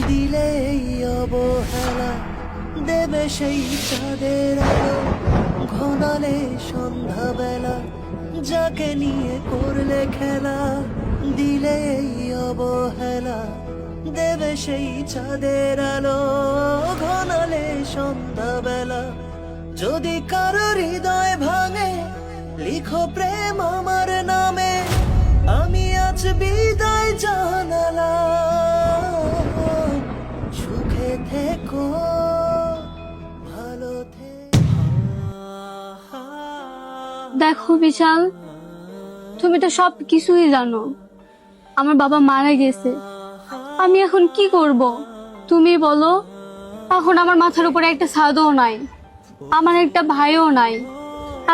দিলে এই অবহেলা দেবে সেই চাঁদের আলো, ঘনালে সন্ধ্যাবেলা যাকে নিয়ে করলে খেলা। দিলে এই অবহেলা দেবে সেই চাঁদের আলো, ঘনালে সন্ধ্যাবেলা। যদি কারো হৃদয় ভাঙে লিখো প্রেম আমার নামে, আমি আজ বিদায় জানালাম। সুখে থেকো, ভালো দেখো বিশাল, তুমি তো সব কিছুই জানো। আমার বাবা মারা গেছে, আমি এখন কি করব তুমি বলো। এখন আমার মাথার উপরে একটা ছাদও নাই, আমার একটা ভাইও নাই,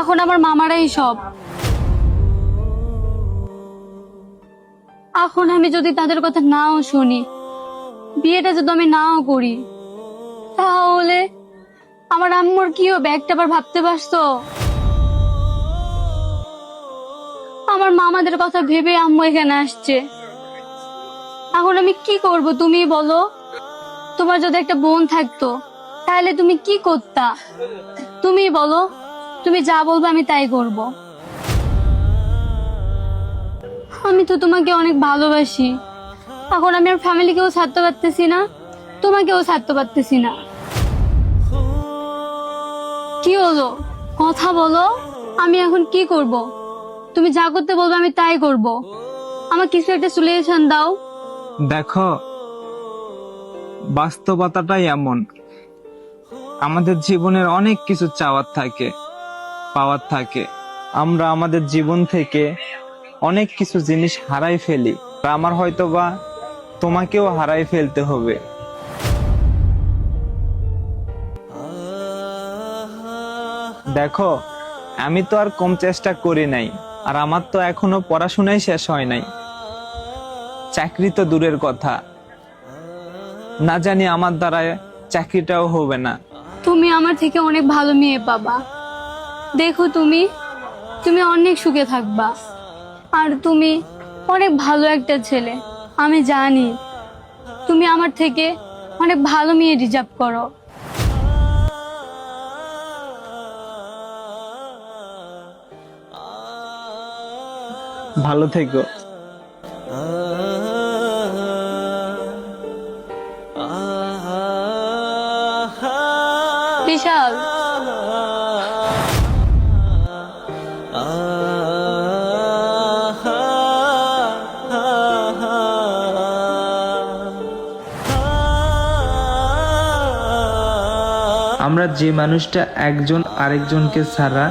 এখন আমার মামারাই সব। এখন আমি যদি তাদের কথা নাও শুনি, বিয়েটা যদি আমি নাও করি, তাহলে আমার আম্মুর কি হবে একটা বার ভাবতে পারছো? আমার মামাদের কথা ভেবে আম্মু এখানে আসছে। এখন আমি কি করব তুমি বলো। তোমার যদি একটা বোন থাকতো তাহলে তুমি কি করতা? তুমি বলো, তুমি যা বলবে আমি তাই করব। আমি তো তোমাকে অনেক ভালোবাসি, এখন আমি আর ফ্যামিলিকেও ছাড়তে পারতেছি না, তোমাকেও ছাড়তে পারতেছি না। কি হলো, কথা বলো। আমি এখন কি করব? তুমি যা করতে বলবে আমি তাই করব। আমার কিছু একটা সলিউশন দাও। দেখো, বাস্তবতাটাই এমন, আমাদের জীবনের অনেক কিছু চাওয়ার থাকে, পাওয়ার থাকে। আমরা আমাদের জীবন থেকে অনেক কিছু জিনিস হারাই ফেলি, আর আমার হয়তোবা তোমাকেও হারাই ফেলতে হবে। দেখো, আমি তো আর কম চেষ্টা করি নাই, আর আমার তো এখনো পড়াশোনাই শেষ হয় নাই। চাকরি তো দূরের কথা, না জানি আমার দ্বারা চাকরিটাও হবে না। তুমি আমার থেকে অনেক ভালো মেয়ে পাবা। দেখো, তুমি তুমি অনেক সুখে থাকবা, আর তুমি অনেক ভালো একটা ছেলে। আমি জানি তুমি আমার থেকে অনেক ভালো মেয়ে ডিজার্ভ করো। ভালো থেকো। বিশাল, আমরা যে মানুষটা একজন আরেকজনকে ছাড়া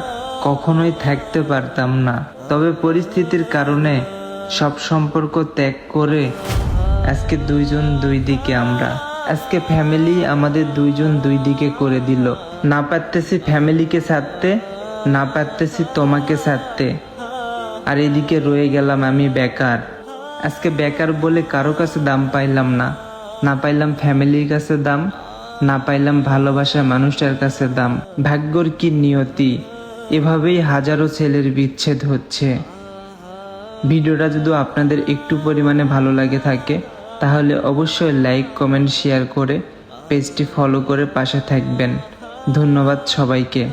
কখনোই থাকতে পারতাম না, তবে পরিস্থিতির কারণে সব সম্পর্ক ত্যাগ করে আজকে দুইজন দুই দিকে। আমরা আজকে ফ্যামিলি আমাদের দুইজন দুই দিকে করে দিল। না পারতেছি ফ্যামিলিকে ছাড়তে, না পারতেছি তোমাকে ছাড়তে, আর এদিকে রয়ে গেলাম আমি বেকার। আজকে বেকার বলে কারো কাছে দাম পাইলাম না, না পাইলাম ফ্যামিলির কাছে দাম, না পাইলাম ভালোবাসার মানুষটার কাছে দাম। ভাগ্যর কি নিয়তি, এভাবেই হাজারো ছেলের বিচ্ছেদ হচ্ছে। ভিডিওটা যদি আপনাদের একটু পরিমাণে ভালো লাগে থাকে তাহলে অবশ্যই লাইক, কমেন্ট, শেয়ার করে পেজটি ফলো করে পাশে থাকবেন। ধন্যবাদ সবাইকে।